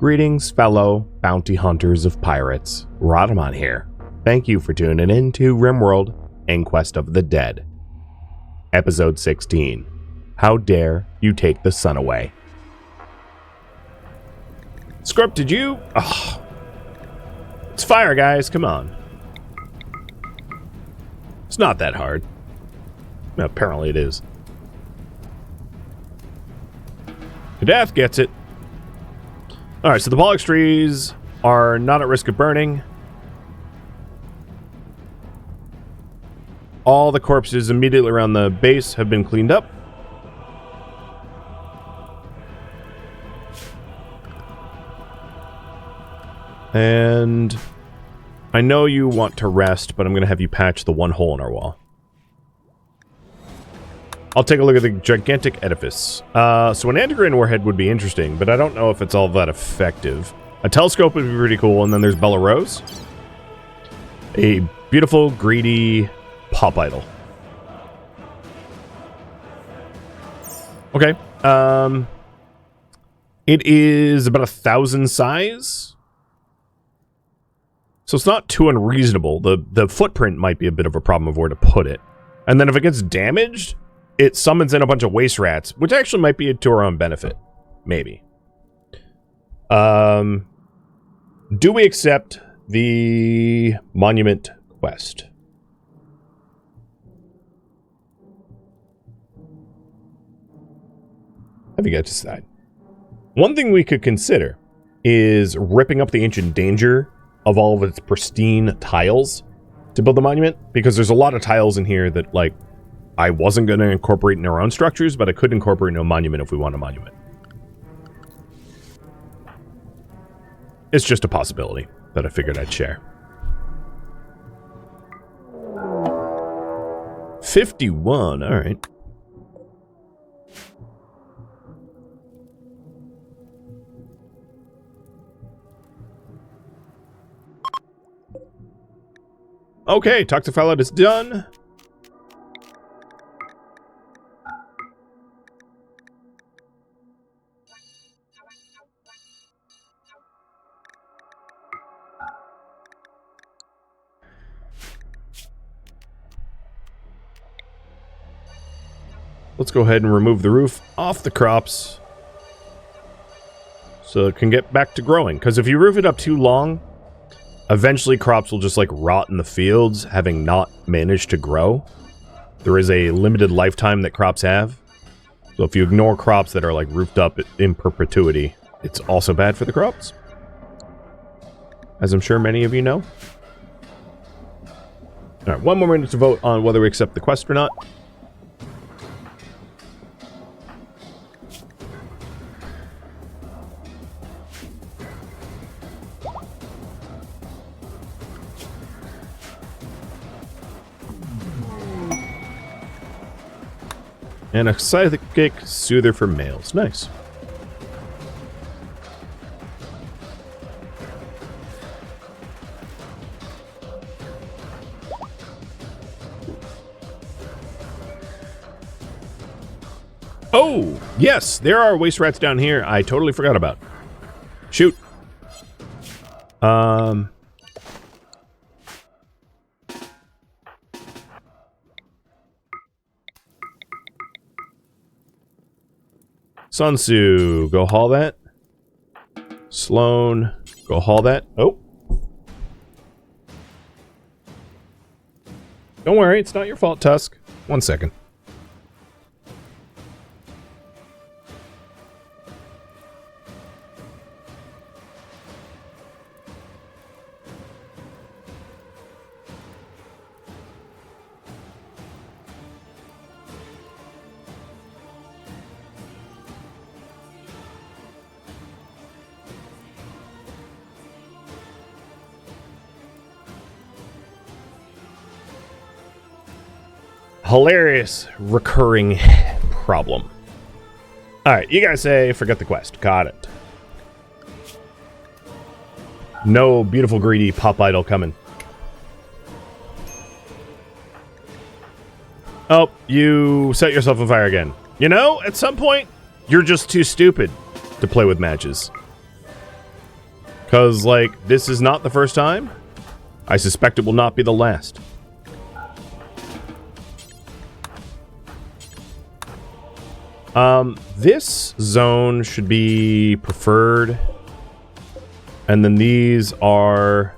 Greetings, fellow bounty hunters of pirates. Rhadamant here. Thank you for tuning in to RimWorld, Inquest of the Dead. Episode 16. How dare you take the sun away? Script, did you? Oh. It's fire, guys. Come on. It's not that hard. Apparently it is. Kadath gets it. Alright, so the pollux trees are not at risk of burning. All the corpses immediately around the base have been cleaned up. And I know you want to rest, but I'm going to have you patch the one hole in our wall. I'll take a look at the gigantic edifice. So an antigrain warhead would be interesting, but I don't know if it's all that effective. A telescope would be pretty cool, and then there's Bella Rose. A beautiful, greedy pop idol. Okay. It is about 1,000 size. So it's not too unreasonable. The footprint might be a bit of a problem of where to put it. And then if it gets damaged, it summons in a bunch of waste rats, which actually might be to our own benefit. Maybe. Do we accept the monument quest? Have you got to decide? One thing we could consider is ripping up the ancient danger of all of its pristine tiles to build the monument, because there's a lot of tiles in here that, like, I wasn't going to incorporate in our own structures, but I could incorporate in a monument if we want a monument. It's just a possibility that I figured I'd share. 51, alright. Okay, talk to Fallout is done. Let's go ahead and remove the roof off the crops so it can get back to growing. Because if you roof it up too long, eventually crops will just like rot in the fields, having not managed to grow. There is a limited lifetime that crops have. So if you ignore crops that are like roofed up in perpetuity, it's also bad for the crops, as I'm sure many of you know. All right, one more minute to vote on whether we accept the quest or not. And a psychic soother for males. Nice. Oh, yes, there are waste rats down here. I totally forgot about. Shoot. Sunsu, go haul that. Sloan, go haul that. Oh. Don't worry, it's not your fault, Tusk. 1 second. Hilarious recurring problem. Alright, you guys say forget the quest. Got it. No beautiful greedy pop idol coming. Oh, you set yourself on fire again. You know, at some point, you're just too stupid to play with matches. Because, like, this is not the first time. I suspect it will not be the last. This zone should be preferred. And then these are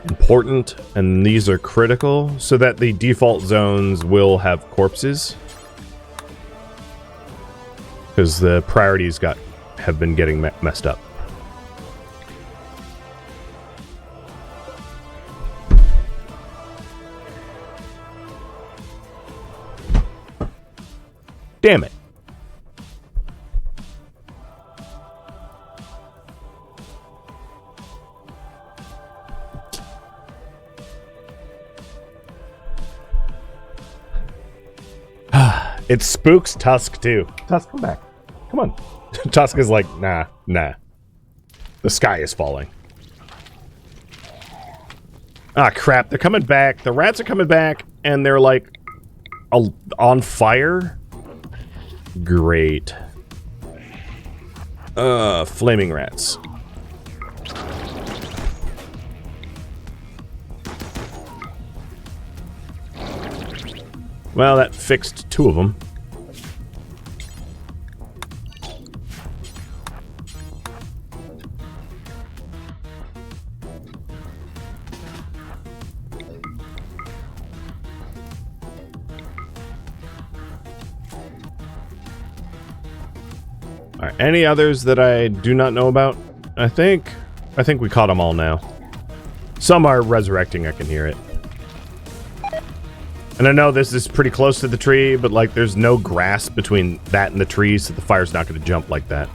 important, and these are critical, so that the default zones will have corpses. Because the priorities have been getting messed up. Damn it. It spooks Tusk, too. Tusk, come back. Come on. Tusk is like, nah. The sky is falling. Ah, crap. They're coming back. The rats are coming back, and they're, like, on fire? Great. Flaming rats. Well, that fixed 2 of them. All right, any others that I do not know about? I think we caught them all now. Some are resurrecting, I can hear it. And I know this is pretty close to the tree, but like there's no grass between that and the tree, so the fire's not going to jump like that.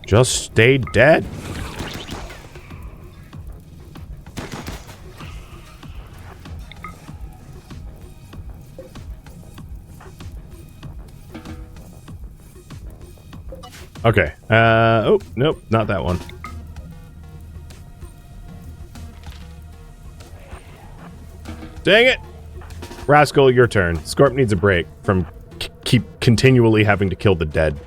Just stay dead. Okay. Oh, nope, not that one. Dang it! Rascal, your turn. Scorp needs a break from keep continually having to kill the dead.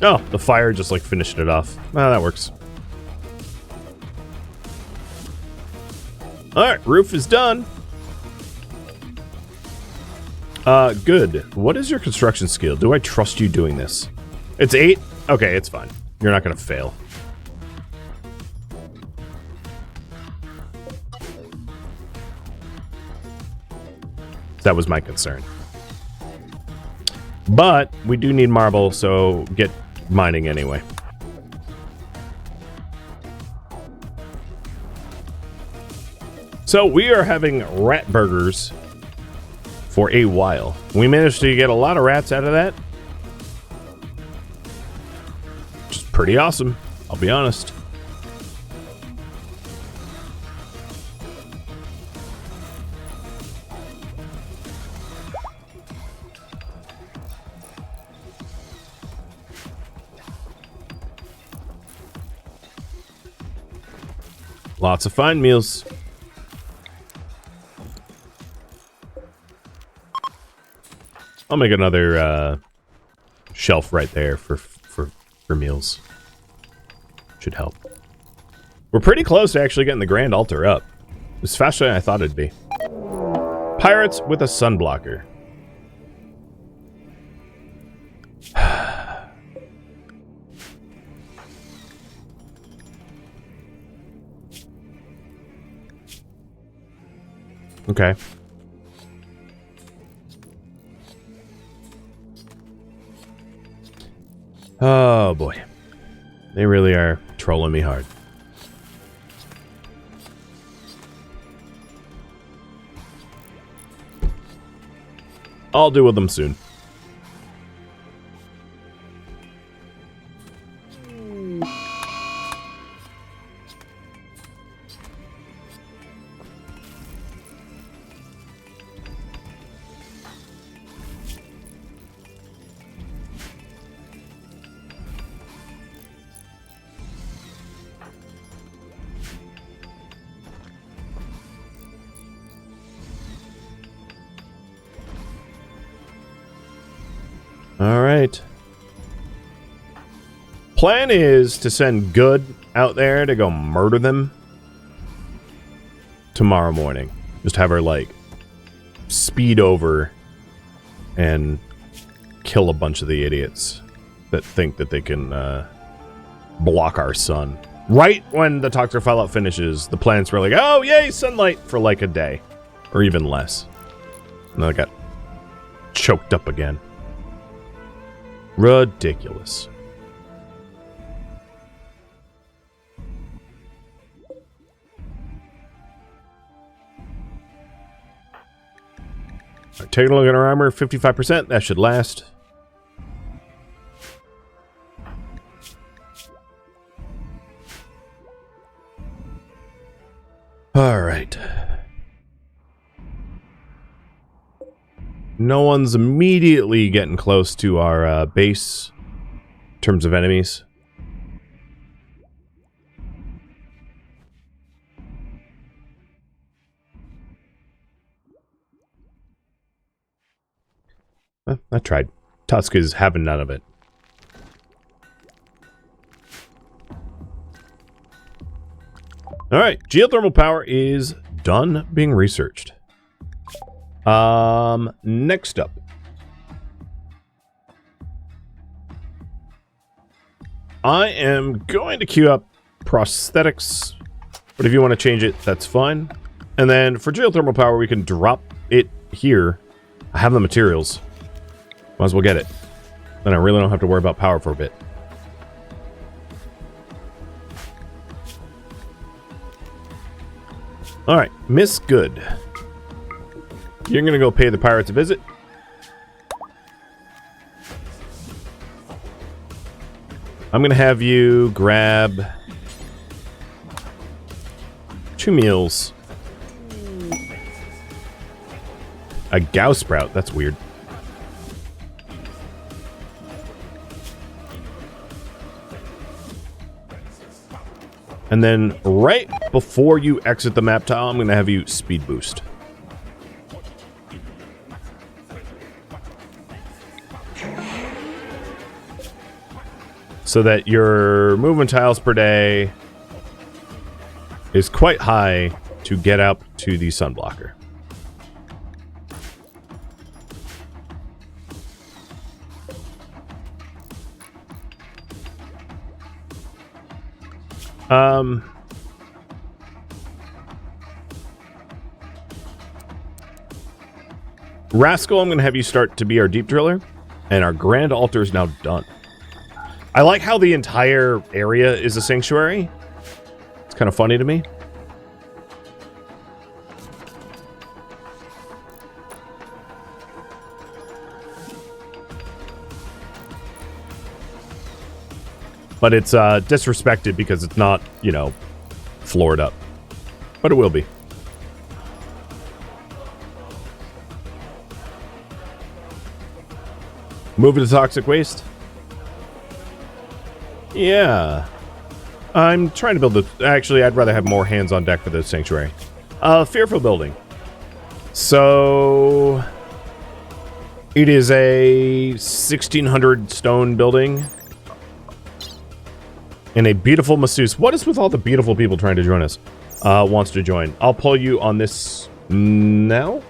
Oh, the fire just like finished it off. Ah, that works. Alright, roof is done. Good. What is your construction skill? Do I trust you doing this? It's 8? Okay, it's fine. You're not gonna fail. That was my concern. But we do need marble, so get mining anyway. So we are having rat burgers for a while. We managed to get a lot of rats out of that. Which is pretty awesome, I'll be honest. Lots of fine meals. I'll make another shelf right there for meals. Should help. We're pretty close to actually getting the grand altar up. It's faster than I thought it'd be. Pirates with a sunblocker. Okay. Oh boy. They really are trolling me hard. I'll deal with them soon. Alright. Plan is to send Good out there to go murder them tomorrow morning. Just have her, like, speed over and kill a bunch of the idiots that think that they can block our sun. Right when the toxic fallout finishes, the plants were like, oh, yay, sunlight, for like a day. Or even less. And then I got choked up again. Ridiculous. All right, taking a look at our armor, 55%. That should last. All right. No one's immediately getting close to our base in terms of enemies. I tried. Tusk is having none of it. Alright, geothermal power is done being researched. Next up. I am going to queue up prosthetics, but if you want to change it, that's fine. And then for geothermal power, we can drop it here. I have the materials. Might as well get it. Then I really don't have to worry about power for a bit. Alright, Miss Good. You're gonna go pay the pirates a visit. I'm gonna have you grab 2 meals. A Gauss sprout, that's weird. And then right before you exit the map tile, I'm going to have you speed boost. So that your movement tiles per day is quite high to get up to the sunblocker. Rascal, I'm going to have you start to be our deep driller, and our grand altar is now done. I like how the entire area is a sanctuary. It's kind of funny to me. But it's disrespected because it's not, you know, floored up. But it will be. Move to toxic waste? Yeah. I'm trying to build the... Actually, I'd rather have more hands on deck for the sanctuary. Fearful building. So... It is a 1600 stone building. And a beautiful masseuse. What is with all the beautiful people trying to join us? Wants to join. I'll pull you on this now.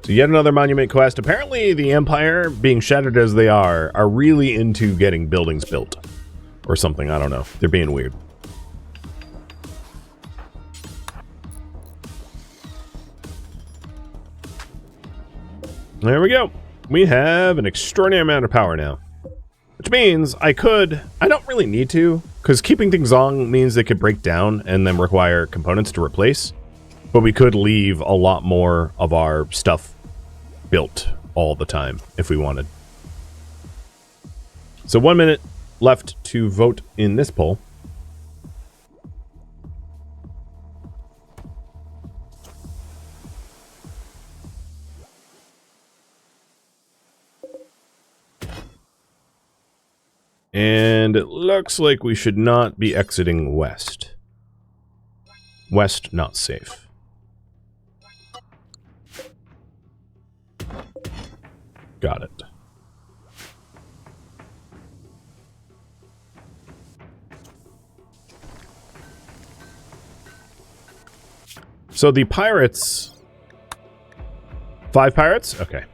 So yet another monument quest. Apparently the Empire, being shattered as they are really into getting buildings built. Or something, I don't know. They're being weird. There we go. We have an extraordinary amount of power now. Which means I don't really need to, because keeping things on means they could break down and then require components to replace. But we could leave a lot more of our stuff built all the time if we wanted. So 1 minute left to vote in this poll. And it looks like we should not be exiting west. West, not safe. Got it. So the pirates... 5 pirates? Okay.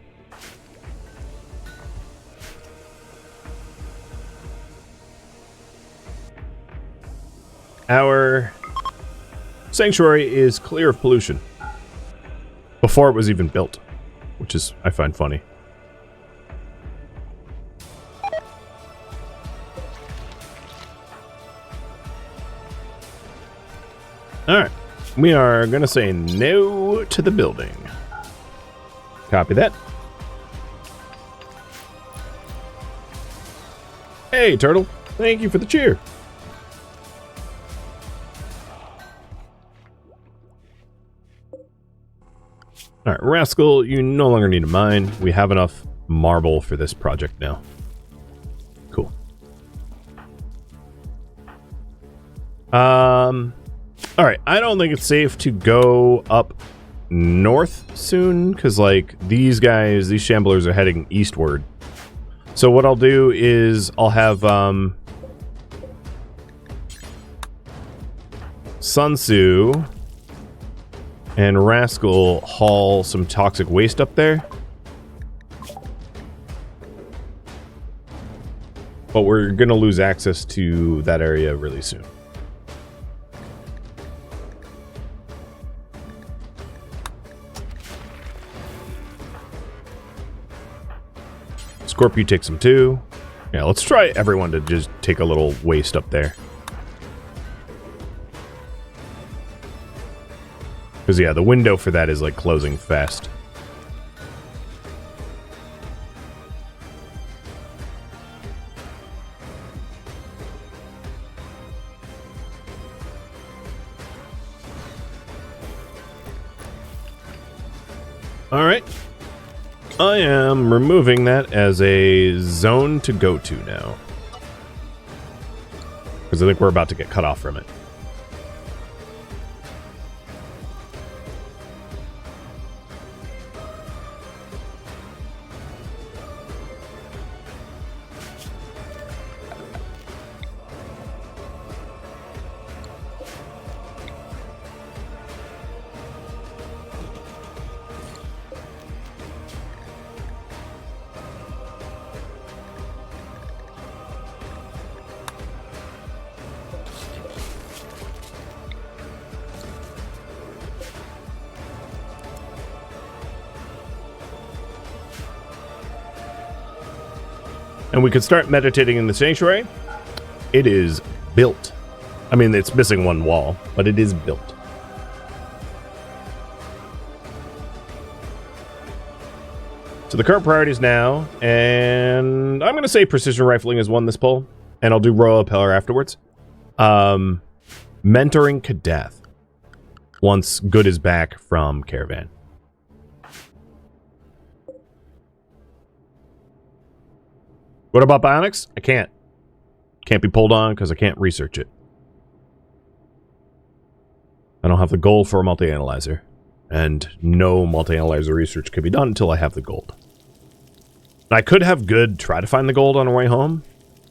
Our sanctuary is clear of pollution. Before it was even built. Which is, I find funny. Alright. We are going to say no to the building. Copy that. Hey, Turtle. Thank you for the cheer. Alright, Rascal, you no longer need a mine. We have enough marble for this project now. Cool. Alright, I don't think it's safe to go up north soon, because, like, these shamblers are heading eastward. So what I'll do is I'll have, Sun Tzu and Rascal haul some toxic waste up there. But we're gonna lose access to that area really soon. Scorpio takes some too. Yeah, let's try everyone to just take a little waste up there. Because, yeah, the window for that is, like, closing fast. Alright. I am removing that as a zone to go to now. Because I think we're about to get cut off from it. And we could start meditating in the sanctuary. It is built. I mean, it's missing one wall, but it is built. So the current priorities now, and I'm going to say precision rifling has won this poll, and I'll do Royal Appeller afterwards. Mentoring Kadath once Good is back from Caravan. What about bionics? I can't. Can't be pulled on because I can't research it. I don't have the gold for a multi-analyzer. And no multi-analyzer research can be done until I have the gold. I could have Good try to find the gold on our way home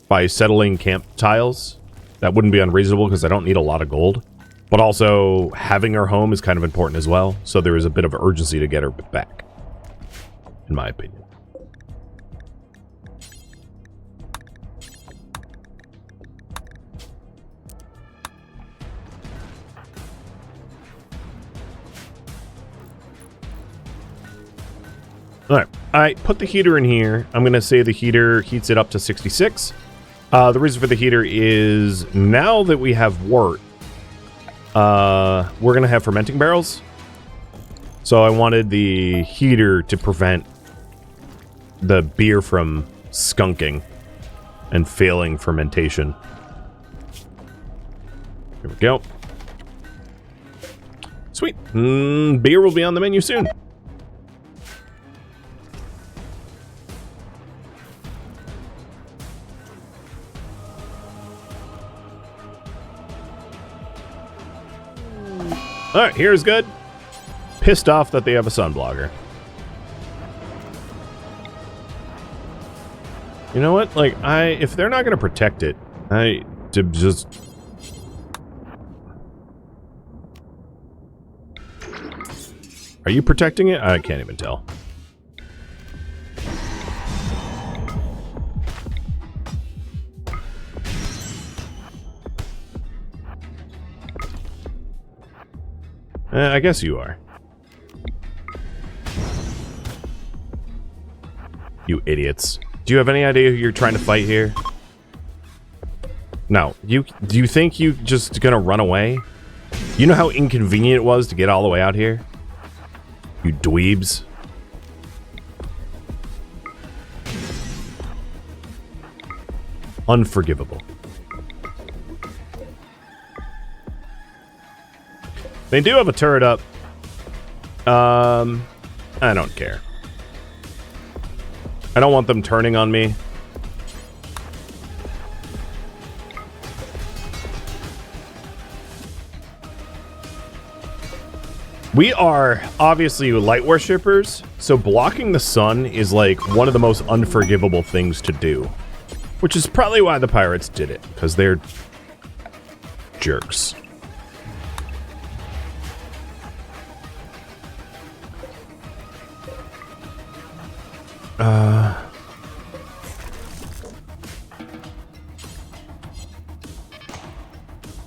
by settling camp tiles. That wouldn't be unreasonable because I don't need a lot of gold. But also, having her home is kind of important as well. So there is a bit of urgency to get her back. In my opinion. Alright, I put the heater in here. I'm going to say the heater heats it up to 66. The reason for the heater is now that we have wort, we're going to have fermenting barrels. So I wanted the heater to prevent the beer from skunking and failing fermentation. Here we go. Sweet. Beer will be on the menu soon. Alright, here's Good. Pissed off that they have a sunblocker. You know what? Like, if they're not going to protect it, to just... Are you protecting it? I can't even tell. I guess you are. You idiots. Do you have any idea who you're trying to fight here? No. Do you think you just gonna run away? You know how inconvenient it was to get all the way out here? You dweebs. Unforgivable. They do have a turret up. I don't care. I don't want them turning on me. We are obviously light worshippers, so blocking the sun is like one of the most unforgivable things to do. Which is probably why the pirates did it, because they're jerks.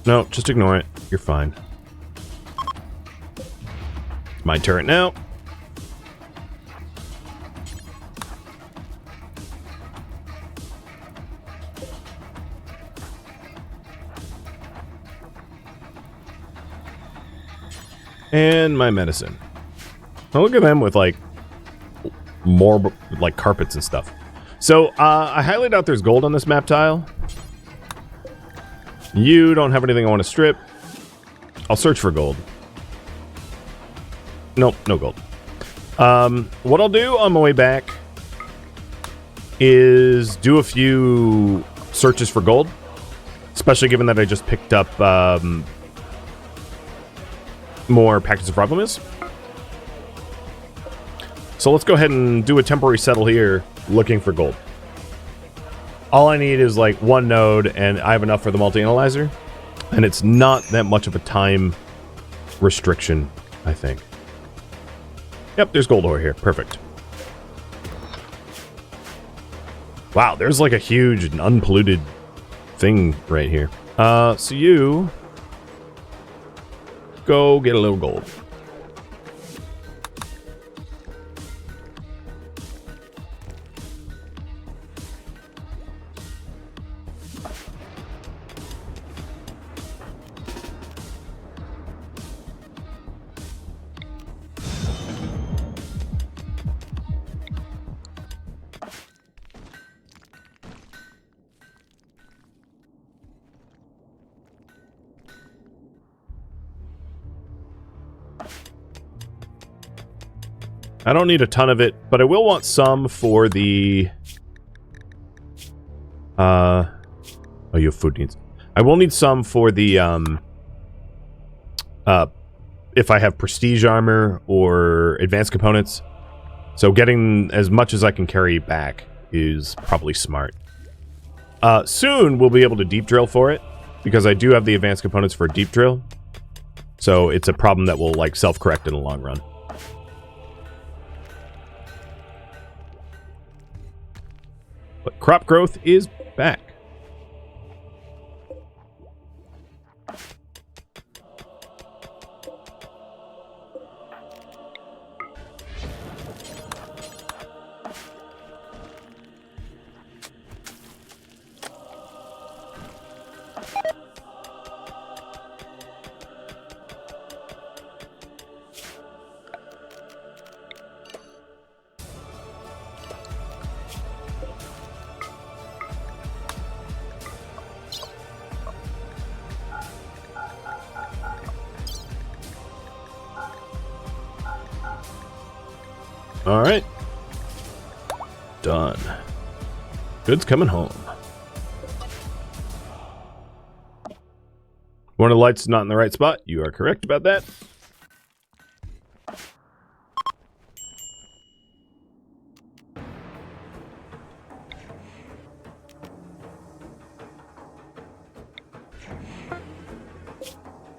No, just ignore it. You're fine. My turret now. And my medicine. Now look at them with like more like carpets and stuff. So I highly doubt there's gold on this map tile. You don't have anything I want to strip. I'll search for gold. Nope, no gold. What I'll do on my way back is do a few searches for gold, especially given that I just picked up more packets of Rhadamant. So let's go ahead and do a temporary settle here, looking for gold. All I need is like one node, and I have enough for the multi-analyzer, and it's not that much of a time restriction, I think. Yep, there's gold ore here. Perfect. Wow, there's like a huge and unpolluted thing right here. So you go get a little gold. I don't need a ton of it, but I will want some for the... Oh, you have food needs. I will need some for the, if I have prestige armor or advanced components. So getting as much as I can carry back is probably smart. Soon we'll be able to deep drill for it, because I do have the advanced components for a deep drill. So it's a problem that will, like, self-correct in the long run. But crop growth is back. Alright. Done. Goods coming home. One of the lights is not in the right spot. You are correct about that.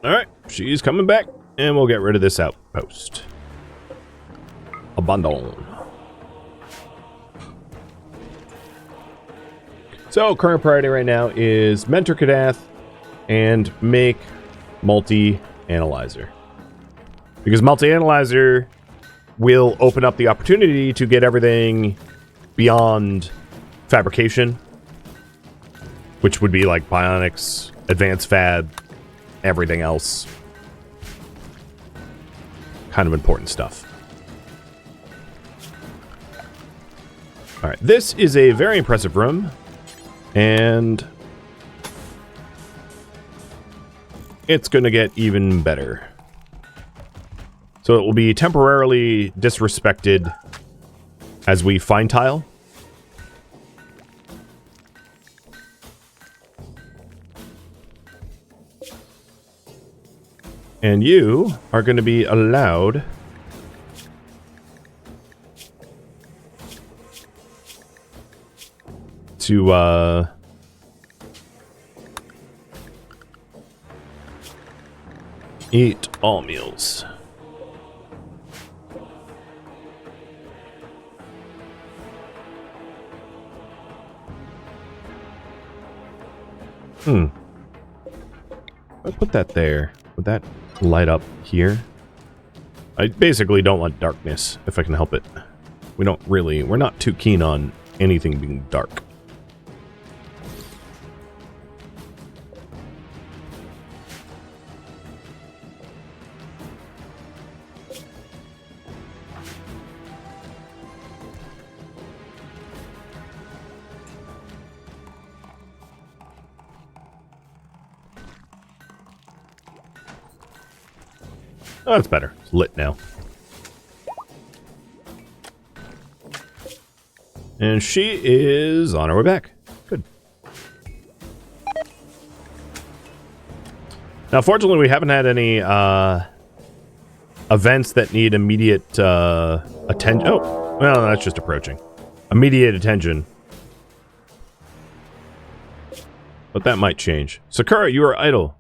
Alright, she's coming back, and we'll get rid of this outpost. Abandon. So, current priority right now is Mentor Kadath and make multi-analyzer. Because multi-analyzer will open up the opportunity to get everything beyond fabrication, which would be like bionics, advanced fab, everything else. Kind of important stuff. Alright, this is a very impressive room. And it's going to get even better. So it will be temporarily disrespected as we fine tile. And you are going to be allowed to eat all meals. I'll put that there. Would that light up here? I basically don't want darkness if I can help it. We're not too keen on anything being dark. Oh, that's better. It's lit now. And she is on her way back. Good. Now, fortunately, we haven't had any events that need immediate attention. Oh, well, that's just approaching. Immediate attention. But that might change. Sakura, you are idle.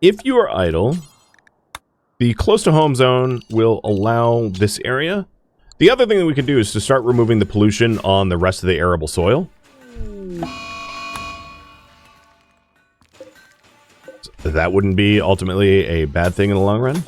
If you are idle, the close to home zone will allow this area. The other thing that we can do is to start removing the pollution on the rest of the arable soil. So that wouldn't be ultimately a bad thing in the long run.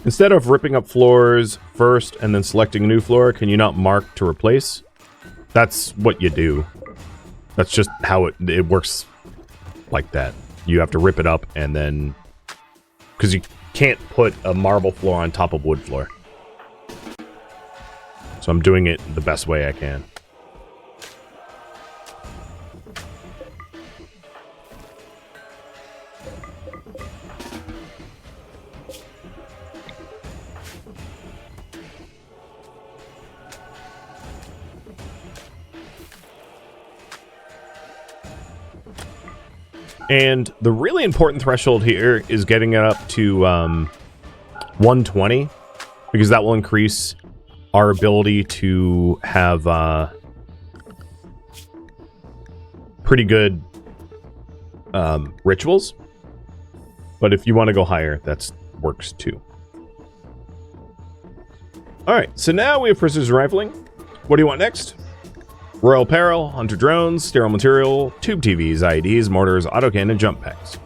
Instead of ripping up floors first and then selecting a new floor, can you not mark to replace? That's what you do. That's just how it works like that. You have to rip it up and then... because you can't put a marble floor on top of wood floor. So I'm doing it the best way I can. And the really important threshold here is getting it up to 120, because that will increase our ability to have pretty good rituals. But if you want to go higher, that works too. Alright, so now we have precision rifling. What do you want next? Royal apparel, hunter drones, sterile material, tube TVs, IEDs, mortars, autocannon, jump packs.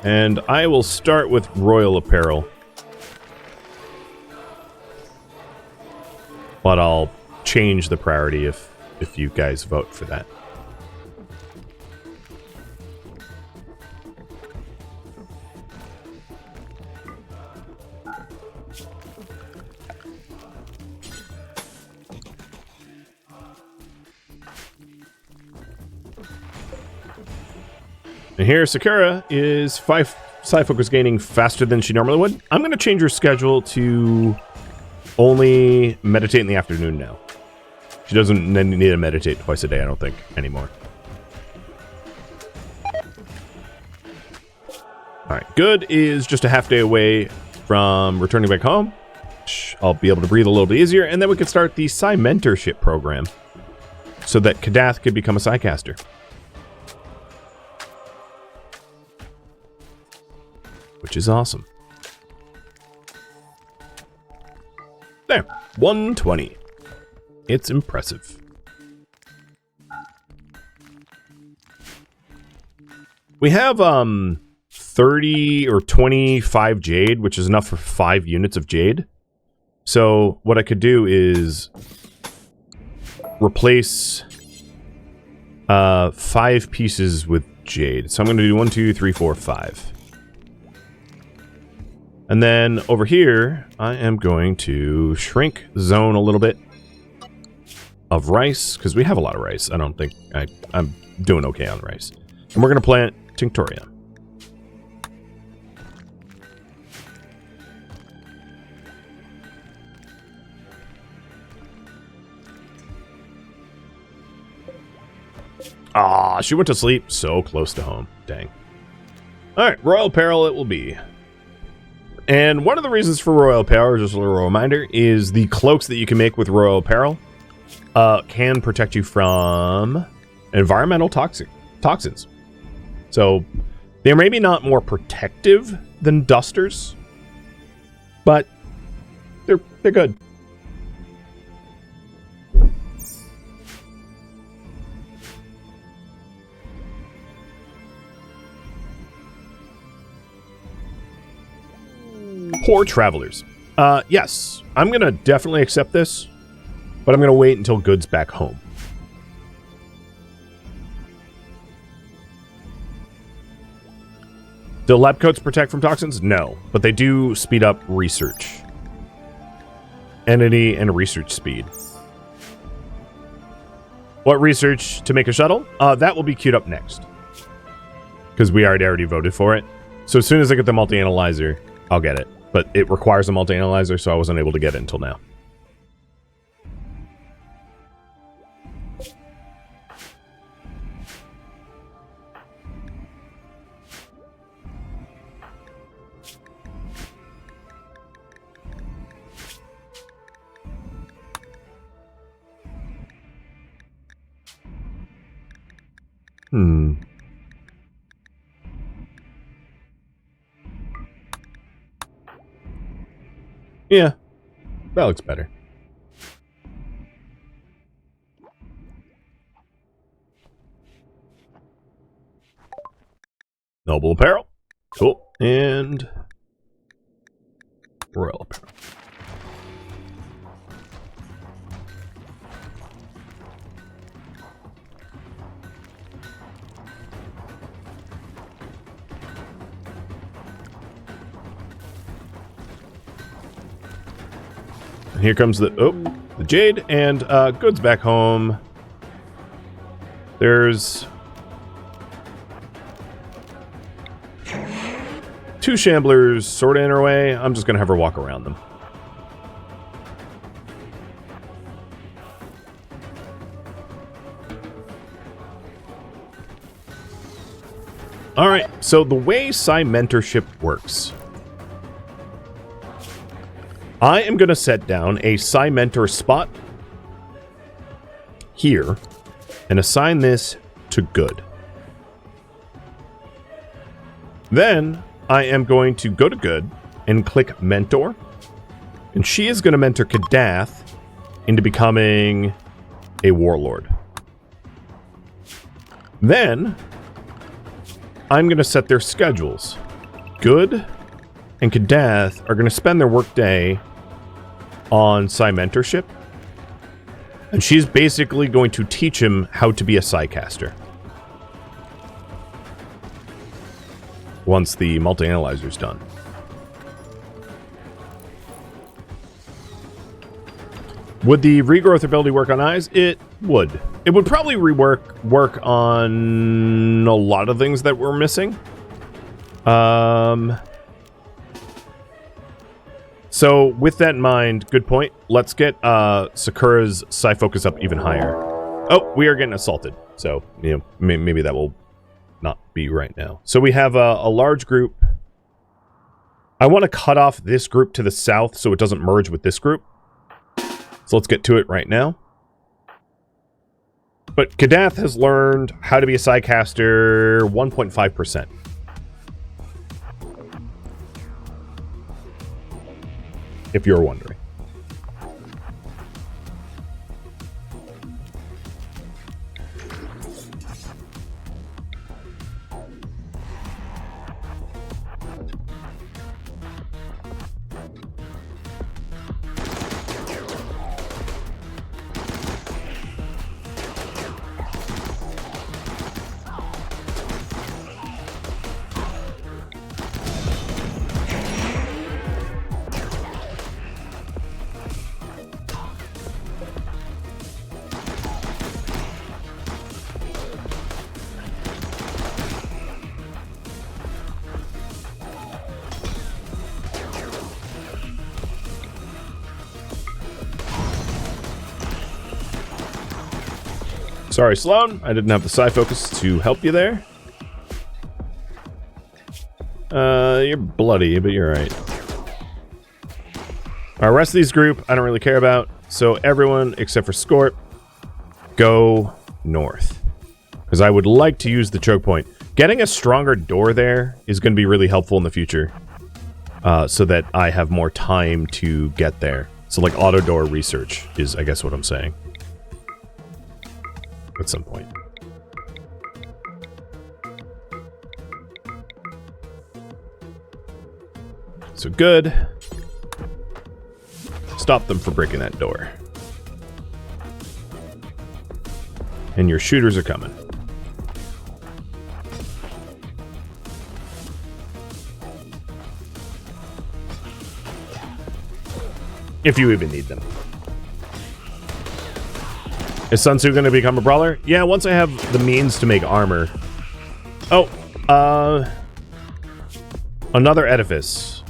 And I will start with royal apparel. But I'll change the priority if you guys vote for that. And here, Sakura is 5 psi focus gaining faster than she normally would. I'm going to change her schedule to only meditate in the afternoon now. She doesn't need to meditate twice a day, I don't think, anymore. Alright, good is just a half day away from returning back home. I'll be able to breathe a little bit easier, and then we can start the Psi Mentorship program so that Kadath could become a Psi caster. Which is awesome. There, 120. It's impressive. We have 30 or 25 jade, which is enough for 5 units of jade. So what I could do is replace 5 pieces with jade. So I'm going to do 1, 2, 3, 4, 5. And then over here, I am going to shrink zone a little bit of rice, because we have a lot of rice. I don't think I'm doing okay on rice. And we're going to plant Tinctoria. Ah, she went to sleep so close to home. Dang. Alright, Royal Apparel it will be. And one of the reasons for Royal Apparel, just a little reminder, is the cloaks that you can make with Royal Apparel can protect you from environmental toxins. So they're maybe not more protective than dusters, but they're good. Poor travelers. Yes, I'm going to definitely accept this, but I'm going to wait until goods back home. Do lab coats protect from toxins? No, but they do speed up research. Entity and research speed. What research to make a shuttle? That will be queued up next. Because we already voted for it. So as soon as I get the multi-analyzer, I'll get it. But it requires a multi-analyzer, so I wasn't able to get it until now. Yeah, that looks better. Noble Apparel. Cool. And Royal Apparel. And here comes the jade and goods back home. There's 2 shamblers sort of in her way. I'm just going to have her walk around them. All right, so the way Psi Mentorship works. I am going to set down a Psi Mentor spot here and assign this to good. Then I am going to go to good and click Mentor. And she is going to mentor Kadath into becoming a warlord. Then I'm going to set their schedules. Good and Kadath are going to spend their workday on Psi Mentorship. And she's basically going to teach him how to be a Psi caster. Once the multi-analyzer's done. Would the regrowth ability work on eyes? It would. It would probably work on a lot of things that we're missing. So with that in mind, good point. Let's get Sakura's Psi Focus up even higher. Oh, we are getting assaulted. So, you know, maybe that will not be right now. So we have a large group. I want to cut off this group to the south so it doesn't merge with this group. So let's get to it right now. But Kadath has learned how to be a Psycaster 1.5%. If you're wondering. Sorry, Sloan. I didn't have the Psi Focus to help you there. You're bloody, but you're right. Our rest of these group, I don't really care about. So everyone except for Scorp, go north. Because I would like to use the choke point. Getting a stronger door there is going to be really helpful in the future. So that I have more time to get there. So like auto door research is, I guess, what I'm saying. At some point. So good. Stop them from breaking that door. And your shooters are coming. If you even need them. Is Sun Tzu going to become a brawler? Yeah, once I have the means to make armor. Oh, another edifice.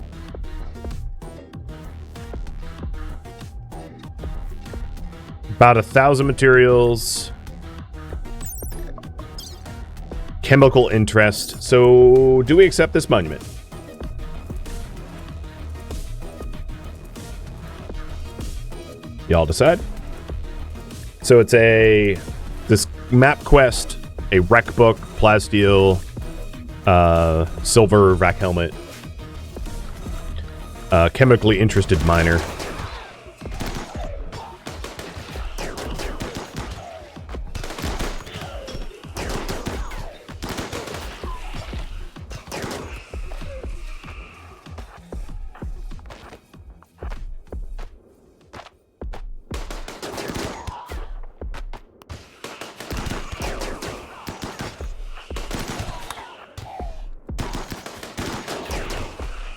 About 1,000 materials. Chemical interest. So, do we accept this monument? Y'all decide. So it's this map quest, a rec book, plasteel, silver vac helmet, chemically interested miner.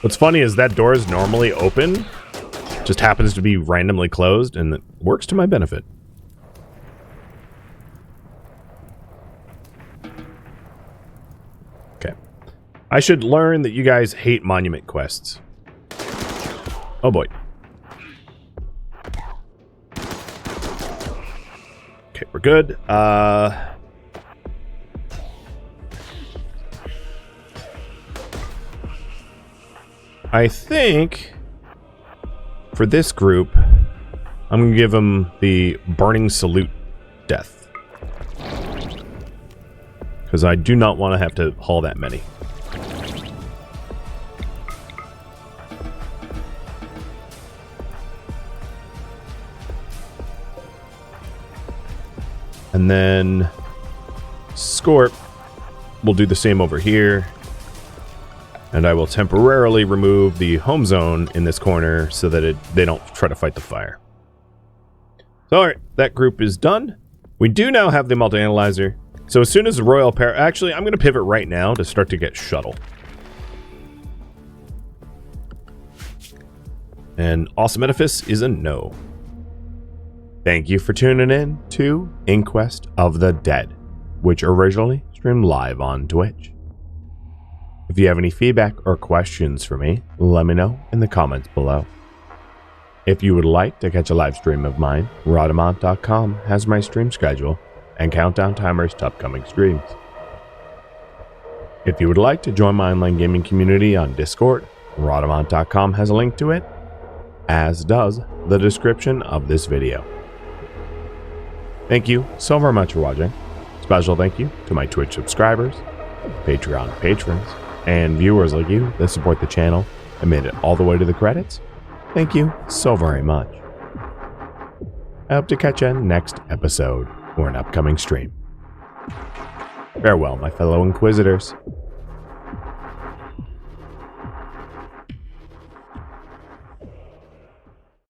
What's funny is that door is normally open, just happens to be randomly closed, and it works to my benefit. Okay. I should learn that you guys hate monument quests. Oh boy. Okay, we're good. I think for this group, I'm going to give them the Burning Salute death. Because I do not want to have to haul that many. And then Scorp will do the same over here. And I will temporarily remove the home zone in this corner so that they don't try to fight the fire. So, alright, that group is done. We do now have the multi-analyzer. So as soon as the Royal Apparel... Actually, I'm going to pivot right now to start to get shuttle. And Awesome Edifice is a no. Thank you for tuning in to Inquest of the Dead, which originally streamed live on Twitch. If you have any feedback or questions for me, let me know in the comments below. If you would like to catch a live stream of mine, Rhadamant.com has my stream schedule and countdown timers to upcoming streams. If you would like to join my online gaming community on Discord, Rhadamant.com has a link to it, as does the description of this video. Thank you so very much for watching. Special thank you to my Twitch subscribers, Patreon patrons, and viewers like you that support the channel and made it all the way to the credits. Thank you so very much. I hope to catch you in the next episode or an upcoming stream. Farewell, my fellow Inquisitors.